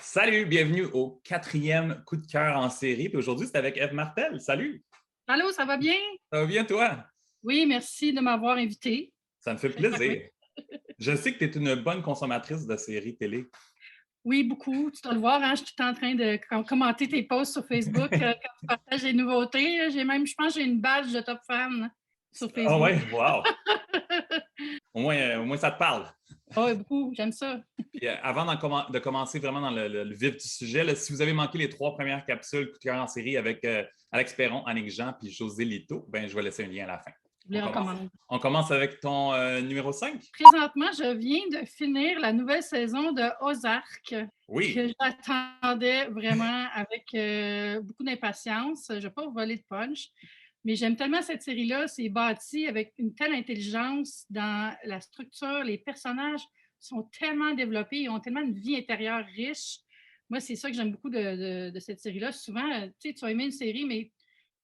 Salut, bienvenue au quatrième coup de cœur en série. Puis aujourd'hui, c'est avec Eve Martel. Salut, Allô, ça va bien? ça va bien toi? Oui, merci de m'avoir invité. Ça me fait Très heureux. plaisir. Je sais que tu es une bonne consommatrice de séries télé. Oui, beaucoup. Tu dois le voir, hein, je suis tout le temps en train de commenter tes posts sur Facebook quand tu partages les nouveautés. J'ai même, je pense, que j'ai une badge de top fan sur Ah Facebook. ouais, wow! Au moins, ça te parle. Oh, oui, beaucoup, j'aime ça. Puis, avant de commencer vraiment dans le vif du sujet, là, si vous avez manqué les trois premières capsules coup de cœur en série avec Alex Perron, Annick Jean puis José Lito, ben, je vais laisser un lien à la fin. Je On les commence, recommande. on commence avec ton numéro 5. Présentement, je viens de finir la nouvelle saison de Ozark Oui. que j'attendais vraiment avec beaucoup d'impatience. Je ne vais pas vous voler de punch, mais j'aime tellement cette série-là. C'est bâti avec une telle intelligence dans la structure. Les personnages sont tellement développés, ils ont tellement une vie intérieure riche. Moi, c'est ça que j'aime beaucoup de cette série-là. Souvent, tu sais, tu vas aimer une série, mais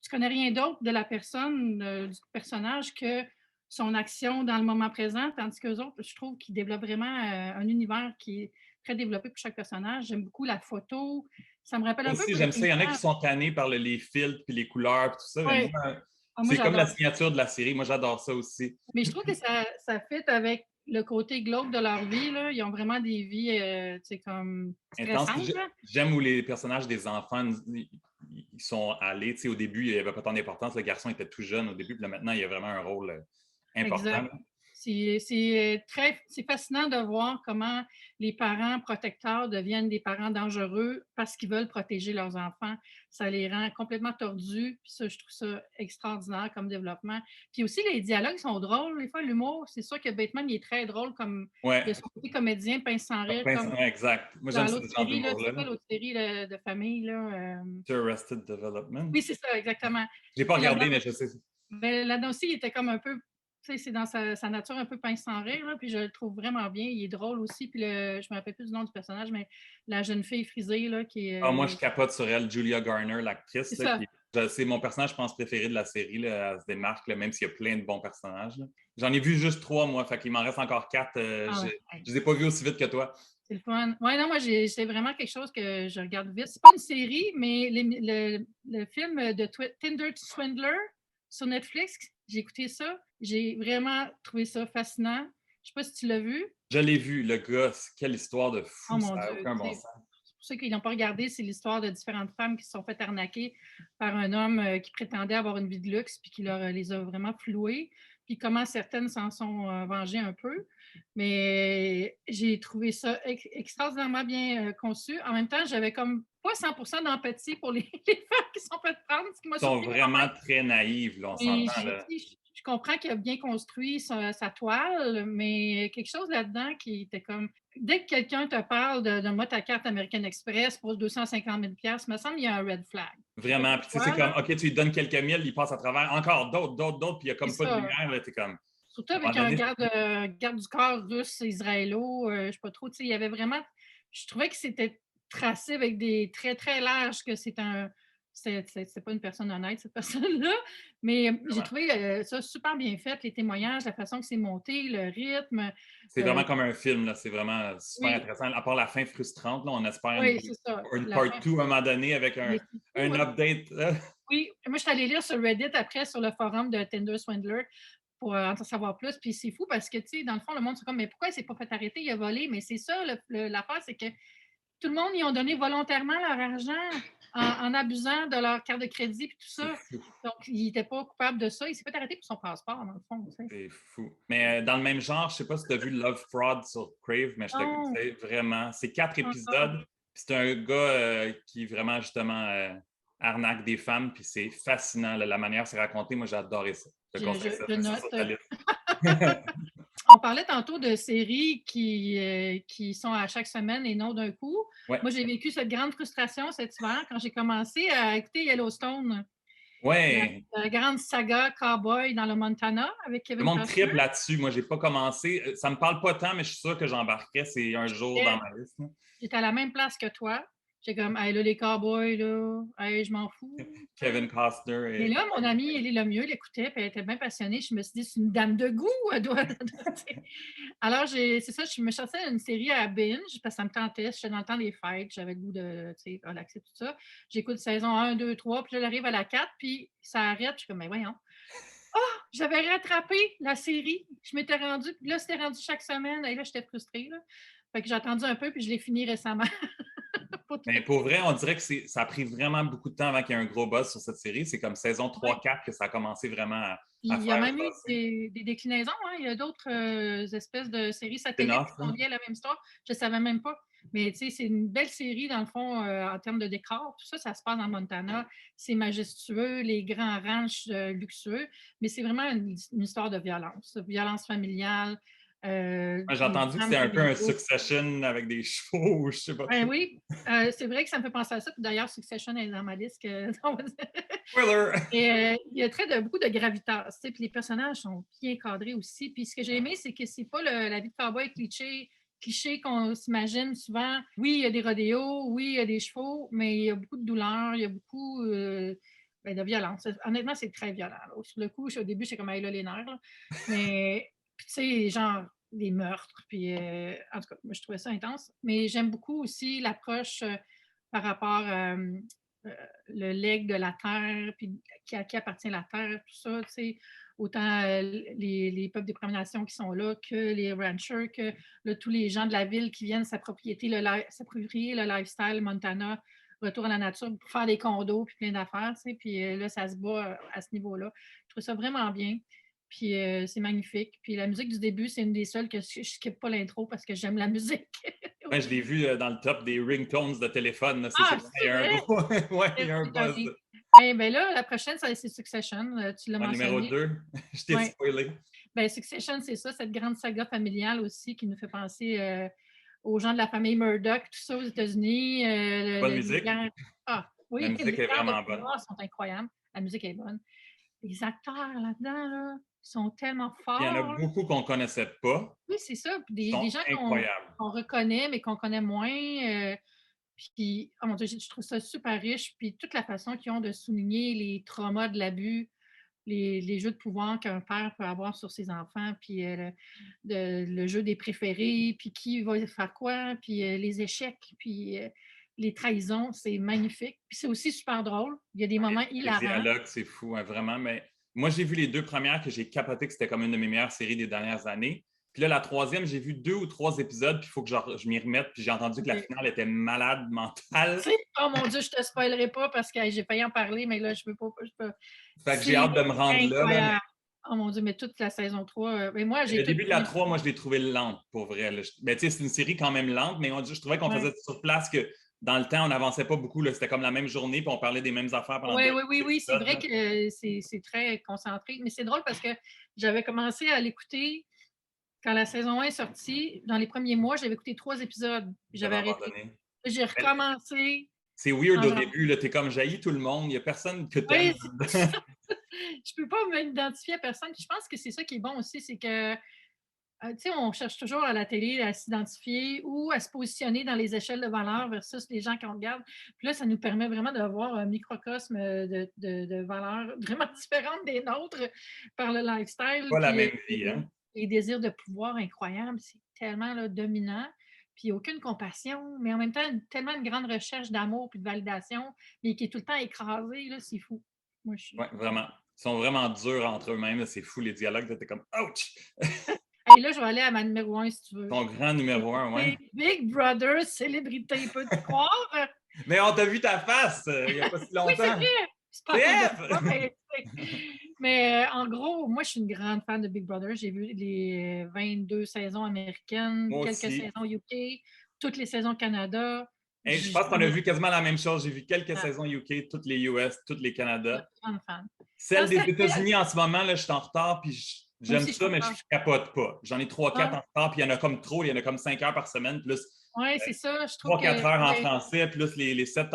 tu connais rien d'autre de la personne, du personnage que son action dans le moment présent, tandis qu'eux autres, je trouve qu'ils développent vraiment un univers qui est très développé pour chaque personnage. J'aime beaucoup la photo. Ça me rappelle Moi un peu aussi, j'aime ça. Breaking Il y en a qui Bad. sont tannés par les filtres puis les couleurs puis tout ça. Mais Ouais. moi, Ah, moi, c'est comme la j'adore. signature de la série. Moi, j'adore ça aussi. Mais je trouve que ça fit avec le côté glauque de leur vie. Là. Ils ont vraiment des vies comme Intense. stressantes. Là. J'aime où les personnages des enfants, ils sont allés. Tu sais, au début, il n'y avait pas tant d'importance. Le garçon était tout jeune au début. Puis là, maintenant, il y a vraiment un rôle important. Exact. C'est fascinant de voir comment les parents protecteurs deviennent des parents dangereux parce qu'ils veulent protéger leurs enfants. Ça les rend complètement tordus. Puis ça, je trouve ça extraordinaire comme développement. Puis aussi, les dialogues sont drôles. Des fois, l'humour, c'est sûr que Bateman, il est très drôle comme il a Ouais, son côté comédien, pince sans rire, comme ouais, exact. Moi, j'aime dans ce l'autre genre série, là, d'humour-là. c'est quoi l'autre série là, de famille, là? Arrested Development. Oui, c'est ça, exactement. Je n'ai pas Là-dedans, regardé, mais je sais. ben, là-dedans aussi, il était comme un peu, tu sais, c'est dans sa nature un peu pince sans rire, là, puis je le trouve vraiment bien. Il est drôle aussi. Puis je me rappelle plus du nom du personnage, mais la jeune fille frisée, là, qui Ah, moi, je est. capote sur elle, Julia Garner, l'actrice. C'est Là, ça. c'est mon personnage, je pense, préféré de la série. Là. Elle se démarque, là, même s'il y a plein de bons personnages. Là. J'en ai vu juste trois, moi. Fait qu'il m'en reste encore quatre. Ah, Je ouais. ne les ai pas vus aussi vite que toi. C'est le fun. Ouais, non, moi, c'est vraiment quelque chose que je regarde vite. C'est pas une série, mais le film de Tinder Swindler sur Netflix, j'ai écouté ça. J'ai vraiment trouvé ça fascinant. Je sais pas si tu l'as vu. Je l'ai vu, le gars. Quelle histoire de Oh fou. Ça mon n'a Dieu. aucun bon C'est sens. pour ceux qui n'ont pas regardé, c'est l'histoire de différentes femmes qui se sont fait arnaquer par un homme qui prétendait avoir une vie de luxe puis qui les a vraiment flouées. Puis comment certaines s'en sont vengées un peu. Mais j'ai trouvé ça extraordinairement bien conçu. En même temps, j'avais comme pas 100% d'empathie pour les, les femmes qui se sont fait prendre, ce qui m'a Ils sont surpris quand vraiment même. très naïfs, là, on Et s'entend. Là. je comprends qu'il a bien construit sa toile, mais quelque chose là-dedans qui était comme. Dès que quelqu'un te parle de moi ta carte American Express pour 250 000 me semble qu'il y a un red flag. Je sais pas Vraiment. Puis tu sais, c'est pourquoi, comme, là. OK, tu lui donnes quelques mille, il passe à travers encore d'autres, puis il n'y a C'est comme pas de ça. lumière. Là, t'es comme, Surtout à un moment avec un donné, garde du corps russe, israélo, je ne sais pas trop. Tu sais, il y avait vraiment. Je trouvais que c'était tracé avec des traits très larges, que c'est un. C'est pas une personne honnête, cette personne-là. Mais j'ai vraiment. trouvé ça super bien fait, les témoignages, la façon que c'est monté, le rythme. C'est euh, vraiment comme un film, là. C'est vraiment super oui, intéressant. À part la fin frustrante, là, on espère oui, c'est ça. une La part fin. 2 à un moment donné avec Mais c'est un fou, hein? update. Là. Oui, moi, je suis allée lire sur Reddit après, sur le forum de Tinder Swindler, pour en savoir plus. Puis c'est fou parce que, tu sais, dans le fond, le monde, c'est comme, mais pourquoi il s'est pas fait arrêter? Il a volé. Mais c'est ça, l'affaire, c'est que tout le monde, ils ont donné volontairement leur argent en abusant de leur carte de crédit et tout C'est ça. fou. Donc, il n'était pas coupable de ça. Il s'est fait arrêter pour son passeport, dans le fond. Tu sais. C'est fou. Mais dans le même genre, je sais pas si tu as vu Love Fraud sur Crave, mais je te Non, conseille vraiment. C'est quatre encore. épisodes. C'est un gars qui vraiment justement arnaque des femmes, puis c'est fascinant la manière que c'est raconté. Moi, j'ai adoré ça. Je te conseille ça. Je Mets ça sur note. ta liste. On parlait tantôt de séries qui sont à chaque semaine et non d'un coup. Ouais. Moi, j'ai vécu cette grande frustration cet hiver quand j'ai commencé à écouter Yellowstone, la, Ouais. la grande saga Cowboy dans le Montana avec Le Kevin monde Costner. triple là-dessus. Moi, j'ai pas commencé. Ça me parle pas tant, mais je suis sûr que j'embarquerais. C'est un jour dans Et ma liste. Là. j'étais à la même place que toi. J'étais comme, hey, là, les cowboys, là, hey, je m'en fous. Kevin Costner. Mais là, mon amie Élie Lemieux l'écoutait, puis elle était bien passionnée. Je me suis dit, c'est une dame de goût, elle doit. Alors, c'est ça, je me cherchais une série à binge, parce que ça me tentait. J'étais dans le temps des fêtes, j'avais le goût de relaxer, tout ça. J'écoute saison 1, 2, 3, puis là, j'arrive à la 4, puis ça arrête. Je suis comme, mais voyons. J'avais rattrapé la série. Je m'étais rendue, puis là, c'était rendu chaque semaine. Et là, j'étais frustrée. Là. Fait que j'ai attendu un peu, puis je l'ai fini récemment. Mais pour vrai, on dirait que ça a pris vraiment beaucoup de temps avant qu'il y ait un gros buzz sur cette série. C'est comme saison 3-4 que ça a commencé vraiment à Il y a faire même eu buzzer. des déclinaisons. Hein? Il y a d'autres espèces de séries satellites Spin-off, qui sont hein? liées à la même histoire. Je ne savais même pas. Mais tu sais, c'est une belle série, dans le fond, en termes de décor. Tout ça, ça se passe dans le Montana. C'est majestueux, les grands ranchs luxueux. Mais c'est vraiment une histoire de violence familiale. Moi, j'ai Les entendu que drames c'était un peu un familiaux. Succession avec des chevaux ou je sais pas Ben trop. oui, c'est vrai que ça me fait penser à ça. Puis d'ailleurs, Succession est dans ma liste. Spoiler! Et il y a beaucoup de gravitas, tu sais, puis les personnages sont bien cadrés aussi. Puis ce que j'ai aimé, c'est que c'est pas la vie de cowboy cliché qu'on s'imagine souvent. Oui, il y a des rodéos, oui, il y a des chevaux, mais il y a beaucoup de douleur, il y a beaucoup de violence. Honnêtement, c'est très violent. Là. Sur le coup, au début, j'étais comme, hey, là, les nerfs. Là. Mais, puis, tu sais, genre, des meurtres. Puis, en tout cas, moi, je trouvais ça intense. Mais j'aime beaucoup aussi l'approche par rapport euh, le legs de la terre, puis à qui appartient la terre, tout ça, tu sais, autant les peuples des Premières Nations qui sont là que les ranchers, que là, tous les gens de la ville qui viennent s'approprier le lifestyle Montana, retour à la nature pour faire des condos puis plein d'affaires, tu sais, puis là, ça se bat à ce niveau-là. Je trouve ça vraiment bien. Puis c'est magnifique. Puis la musique du début, c'est une des seules que je ne skippe pas l'intro parce que j'aime la musique. Ouais, je l'ai vu dans le top des ringtones de téléphone. C'est sûr qu'il y C'est a un vrai? gros. Ouais, il y a un buzz. Ben là, la prochaine, c'est Succession. Tu l'as En numéro mentionné. 2, je t'ai Ouais. spoilé. Ben, Succession, c'est ça, cette grande saga familiale aussi qui nous fait penser aux gens de la famille Murdoch, tout ça aux États-Unis. Bonne Les musique. guerres... La Oui, musique les est guerres de vraiment bonne. pouvoir sont incroyables. La musique est bonne. Les acteurs là-dedans, là, sont tellement Il y en a forts. beaucoup qu'on ne connaissait pas. Oui, c'est ça. Puis Ils des sont gens incroyables. qu'on reconnaît, mais qu'on connaît moins. Puis, oh mon Dieu, je trouve ça super riche. Puis toute la façon qu'ils ont de souligner les traumas de l'abus, les jeux de pouvoir qu'un père peut avoir sur ses enfants, puis le jeu des préférés, puis qui va faire quoi, puis les échecs, puis les trahisons, c'est magnifique. Puis c'est aussi super drôle. Il y a des moments Les hilarants. dialogues, c'est fou, hein, vraiment. Mais moi, j'ai vu les 2 premières que j'ai capoté que c'était comme une de mes meilleures séries des dernières années. Puis là, la troisième, j'ai vu 2 ou 3 épisodes, puis il faut que je m'y remette. Puis j'ai entendu que la finale était malade mentale. Oh mon Dieu, je te spoilerai pas parce que j'ai failli en parler, mais là, je peux pas. Fait que j'ai C'est hâte de me rendre là, mais incroyable. Oh mon Dieu, mais toute la saison 3. Mais moi, j'ai le tout début de la vu. 3, moi, je l'ai trouvé lente, pour vrai. Là. Ben, c'est une série quand même lente, mais je trouvais qu'on faisait Ouais. sur place que dans le temps, on n'avançait pas beaucoup. C'était comme la même journée, puis on parlait des mêmes affaires pendant 2 Oui, c'est épisodes. vrai Là. que c'est très concentré. Mais c'est drôle parce que j'avais commencé à l'écouter quand la saison 1 est sortie. Dans les premiers mois, j'avais écouté 3 épisodes, puis J'avais j'avais arrêté. abandonné. J'ai recommencé C'est weird en au genre. début. Là, t'es comme jailli tout le monde. Il n'y a personne que t'aimes. Oui, c'est ça. Je peux pas m'identifier à personne. Puis je pense que c'est ça qui est bon aussi, c'est que tu sais, on cherche toujours à la télé à s'identifier ou à se positionner dans les échelles de valeur versus les gens qu'on regarde. Puis là, ça nous permet vraiment d'avoir un microcosme de valeurs vraiment différentes des nôtres par le lifestyle. Pas la Puis même vie, hein? les désirs de pouvoir incroyables, c'est tellement là, dominant. Puis aucune compassion, mais en même temps, tellement une grande recherche d'amour puis de validation, mais qui est tout le temps écrasée, là, c'est fou. Moi, je Oui, suis. vraiment. Ils sont vraiment durs entre eux-mêmes. Là. C'est fou, les dialogues. T'es comme, ouch! Hey, là, je vais aller à ma numéro 1 si tu veux. Ton grand numéro 1, ouais. Big Brother, célébrité, peux-tu croire? Mais on t'a vu ta face il n'y a pas si Oui, c'est longtemps. vrai! C'est pas à cause de toi, Bref! mais en gros, moi, je suis une grande fan de Big Brother. J'ai vu les 22 saisons américaines, Moi quelques aussi. saisons UK, toutes les saisons Canada. Hey, je pense qu'on a vu quasiment la même chose. J'ai vu quelques saisons UK, toutes les US, toutes les Canada. Grande fan. Quand Celle des c'était fait, États-Unis en ce moment, là, je suis en retard, puis moi j'aime aussi, je suis ça, en mais je retard. capote pas. J'en ai 3-4 Ah, en retard, puis il y en a comme trop. Il y en a comme 5 heures par semaine, plus ouais, c'est ça. Je trouve 3-4 que, heures en ouais, français, plus les 7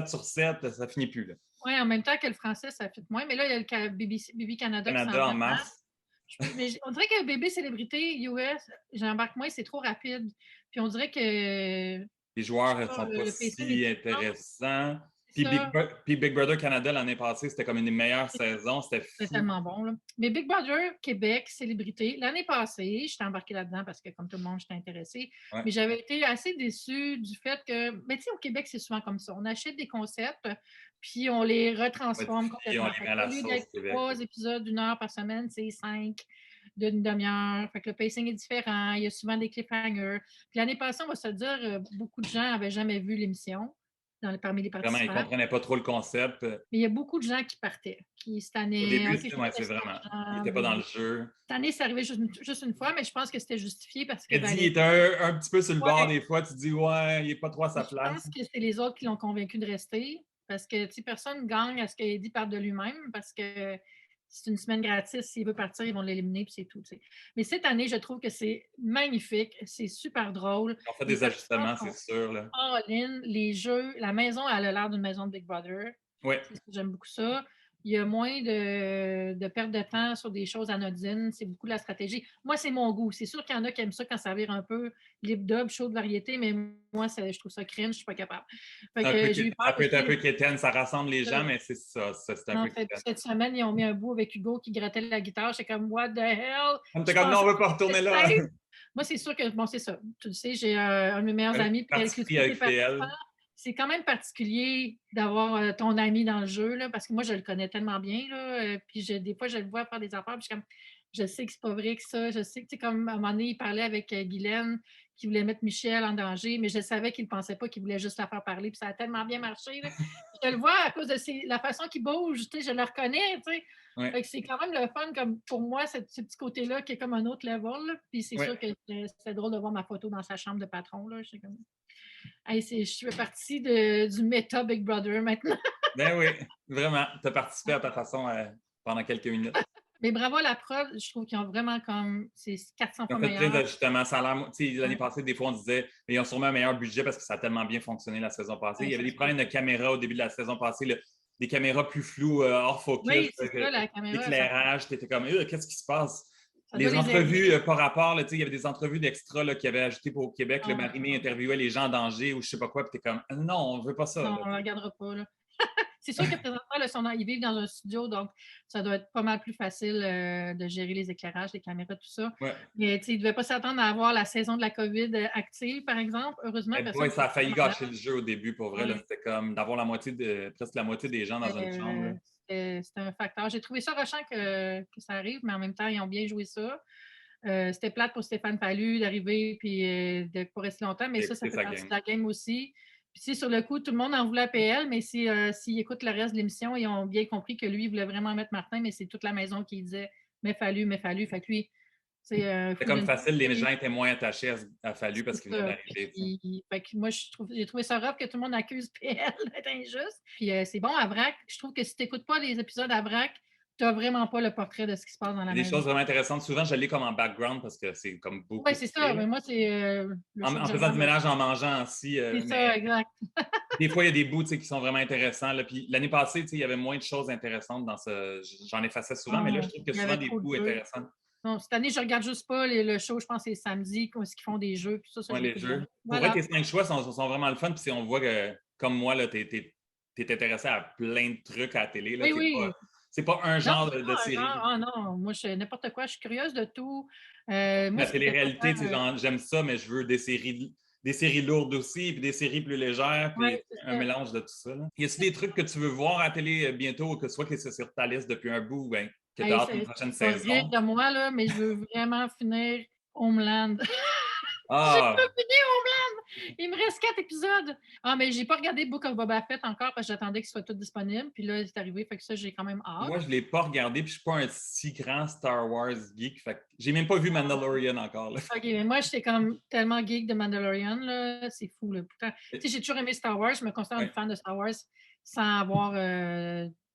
sur 7, ça finit plus. Là. ouais, en même temps que le français, ça fait moins. Mais là, il y a le BB Canada qui s'en Canada en vient en mars. masse. Mais on dirait que bébé célébrité US, j'embarque moins, c'est trop rapide. Puis on dirait que Les joueurs ne Ça, sont pas le pacing est si différent. intéressants. C'est ça. Puis Big Brother Canada l'année passée, c'était comme une des meilleures saisons. C'était C'est fou. tellement bon, là. Mais Big Brother Québec, célébrité, l'année passée, j'étais embarquée là-dedans parce que, comme tout le monde, j'étais intéressée. Ouais. Mais j'avais été assez déçue du fait que, mais tu sais, au Québec, c'est souvent comme ça. On achète des concepts, puis on les retransforme Modifié, on complètement. les Fait met à que, au la lieu sauce d'être Québec. 3 épisodes d'1 heure par semaine, c'est 5 d'une demi-heure. Fait que le pacing est différent. Il y a souvent des cliffhangers. Puis l'année passée, on va se le dire, beaucoup de gens n'avaient jamais vu l'émission parmi les Vraiment, ils ne participants. comprenaient pas trop le concept. Mais il y a beaucoup de gens qui partaient, qui cette Au année, début, OK, je vais c'est tester vraiment. Ils l'argent, n'étaient pas dans le jeu. cette année, c'est arrivé juste une fois, mais je pense que c'était justifié parce que Eddie, il Valérie, était un petit peu sur le bord ouais, des fois. Tu dis, ouais, il n'est pas trop à sa je place. pense que c'est les autres qui l'ont convaincu de rester parce que, tu sais, personne gagne à ce qu'Eddie parte de lui-même parce que c'est une semaine gratis. S'il veut partir, ils vont l'éliminer, puis c'est tout, tu sais. Mais cette année, je trouve que c'est magnifique, c'est super drôle. On fait Les des participants ajustements, c'est sont sûr. Là. all-in, les jeux, la maison, elle a l'air d'une maison de Big Brother. Oui. J'aime beaucoup ça. Il y a moins de perte de temps sur des choses anodines. C'est beaucoup de la stratégie. Moi, c'est mon goût. C'est sûr qu'il y en a qui aiment ça quand ça vire un peu lip-dub, show de variété, mais moi, je trouve ça cringe, je suis pas capable. Fait que j'ai eu Ça peur peut être un aussi. peu quétaine, ça rassemble les gens, mais c'est ça, c'est un En peu fait, quétaine. cette semaine, ils ont mis un bout avec Hugo qui grattait la guitare. J'étais comme, what the hell? On était Je comme, non, pensais on ne veut pas que retourner c'était là. safe. Moi, c'est sûr que, bon, c'est ça. Tu le sais, j'ai un de mes meilleurs amis, puis avec Parti le pris côté avec participant, PL. c'est quand même particulier d'avoir ton ami dans le jeu, là, parce que moi, je le connais tellement bien, là, puis des fois, je le vois faire des affaires, puis je suis comme, je sais que c'est pas vrai que ça, je sais que, tu sais, comme à un moment donné, il parlait avec Guylaine, qui voulait mettre Michel en danger, mais je savais qu'il ne pensait pas qu'il voulait juste la faire parler, puis ça a tellement bien marché, là. Je le vois à cause de la façon qu'il bouge, tu sais, je le reconnais, tu sais. Ouais. Fait que c'est quand même le fun, comme pour moi, ce petit côté-là qui est comme un autre level, là. Puis c'est Ouais. sûr que c'était drôle de voir ma photo dans sa chambre de patron, là. J'étais comme, hey, je fais partie du méta Big Brother maintenant. Ben oui, vraiment. Tu as participé à ta façon pendant quelques minutes. Mais bravo à la prod, je trouve qu'ils ont vraiment comme, c'est 400 Ils ont fois fait plein meilleur. d'ajustements. Ça a l'air, tu sais, l'année Ouais, passée, des fois, on disait, mais ils ont sûrement un meilleur budget parce que ça a tellement bien fonctionné la saison passée. Il ouais, y avait c'est des sûr. problèmes de caméra au début de la saison passée, des caméras plus floues, hors focus, Oui, c'est ça, la caméra, l'éclairage, tu étais comme, qu'est-ce qui se passe? ça doit Les les entrevues aider. par rapport, là, il y avait des entrevues d'extra qui avaient ajouté pour au Québec. Le Non, Marimé interviewait les gens en danger ou je sais pas quoi, puis t'es comme, non, on veut pas ça. non, Là. on ne regardera pas, là. C'est sûr que présentement, là, ils vivent dans un studio, donc ça doit être pas mal plus facile de gérer les éclairages, les caméras, tout ça. Ouais. Mais ils ne devaient pas s'attendre à avoir la saison de la COVID active, par exemple. Heureusement, Mais personne boy, ça a failli n'est malade. gâcher le jeu au début, pour vrai. Ouais. C'était comme d'avoir presque la moitié des gens dans une chambre. Là. C'était un facteur. J'ai trouvé ça rushant que ça arrive, mais en même temps, ils ont bien joué ça. C'était plate pour Stéphane Fallu d'arriver et de ne pas rester longtemps, mais ça C'est fait sa partie game. de la game aussi. Puis, sur le coup, tout le monde en voulait à PL, mais s'ils écoutent le reste de l'émission, ils ont bien compris que lui, il voulait vraiment mettre Martin, mais c'est toute la maison qui disait mais Fallu. Fait que lui, c'est C'est fou comme d'une facile, les partie. gens étaient moins attachés à Fallu parce qu'il venait Ça. d'arriver. Fait que moi, j'ai trouvé ça rough que tout le monde accuse PL d'être injuste. Puis c'est bon, à Vrac, je trouve que si tu n'écoutes pas les épisodes à Vrac, tu n'as vraiment pas le portrait de ce qui se passe dans la Il y a des choses maison. vraiment intéressantes. Souvent, je l'ai comme en background parce que c'est comme Oui, beaucoup c'est écouté. ça. Mais moi, c'est le show que En je faisant du regarde. ménage, en mangeant aussi. C'est Mais ça, exact. des fois, il y a des bouts qui sont vraiment intéressants. Là. Puis l'année passée, il y avait moins de choses intéressantes dans ce. J'en effaçais souvent, mais là, je trouve que Il y souvent avait des trop de bouts jeux. intéressants. Non, cette année, je regarde juste pas le show. Je pense que c'est samedi, où ils font des jeux. Puis ça, Ouais, je les l'écoute jeux. jamais. Pour vrai, Voilà. tes 5 choix sont vraiment le fun. Puis on voit que, comme moi, tu es intéressé à plein de trucs à la télé. Là. Oui, oui. C'est pas un Non, genre c'est de pas un série. genre. Ah non, moi, je n'importe quoi. Je suis curieuse de tout. Moi, La ce qui était télé-réalité, important, genre, j'aime ça, mais je veux des séries lourdes aussi, puis des séries plus légères, puis ouais, c'est un ça. mélange de tout ça. Là. Y a-t-il des trucs que tu veux voir à la télé bientôt, que soit que c'est sur ta liste depuis un bout, ben, que tu as Hey, hâte une prochaine tu vas rire saison? de moi, là, mais je veux vraiment finir Homeland. J'ai pas Ah! fini Homeland! Il me reste 4 épisodes. Ah, mais j'ai pas regardé Book of Boba Fett encore parce que j'attendais qu'il soit tout disponible. Puis là, c'est arrivé, fait que ça, j'ai quand même hâte. Moi, je ne l'ai pas regardé, puis je ne suis pas un si grand Star Wars geek. Fait que j'ai même pas vu Mandalorian encore. Là. OK, mais moi, j'étais comme tellement geek de Mandalorian, là. C'est fou, là. Pourtant, tu sais, j'ai toujours aimé Star Wars. Je me considère une Ouais. fan de Star Wars sans avoir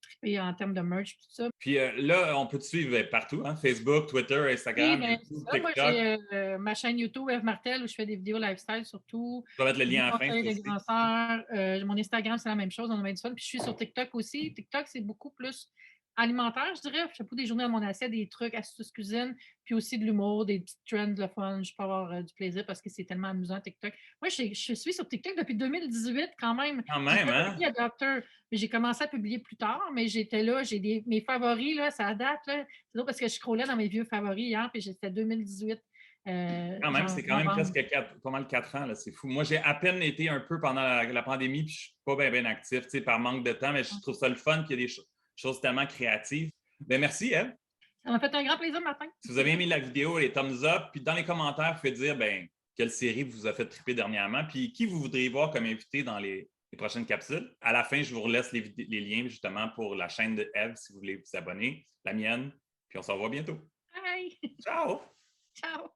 trippé en termes de merch, tout ça. Puis là, on peut te suivre partout, hein? Facebook, Twitter, Oui, Instagram, ben, c'est YouTube, ça. Moi, TikTok. j'ai ma chaîne YouTube, F. Martel, où je fais des vidéos lifestyle surtout. Je vais mettre le Des lien à la fin, conseils ça de aussi. grand sœurs. Mon Instagram, c'est la même chose. On a bien du fun. Puis je suis sur TikTok aussi. TikTok, c'est beaucoup plus alimentaire, je dirais. Je fais pas des journées à mon assiette, des trucs, astuces cuisine, puis aussi de l'humour, des petites trends, le fun. Je peux avoir du plaisir parce que c'est tellement amusant, TikTok. Moi, je suis sur TikTok depuis 2018 quand même. Quand J'étais même, un hein? early adopter, mais j'ai commencé à publier plus tard, mais j'étais là, mes favoris, là, ça date, là. C'est drôle parce que je scrollais dans mes vieux favoris hier, puis c'était 2018, Quand même, genre c'est quand même novembre. presque pas mal 4 ans, là, c'est fou. Moi, j'ai à peine été un peu pendant la pandémie, puis je suis pas bien actif, tu sais, par manque de temps, mais je trouve ça le fun qu'il y ait des choses tellement créatives. Ben merci, Eve. Ça m'a fait un grand plaisir, Martin. Si vous avez aimé la vidéo, les thumbs up, puis dans les commentaires, vous pouvez dire quelle série vous a fait triper dernièrement, puis qui vous voudriez voir comme invité dans les prochaines capsules. À la fin, je vous relaisse les liens justement pour la chaîne de Eve si vous voulez vous abonner, la mienne, puis on se revoit bientôt. Bye! Ciao! Ciao!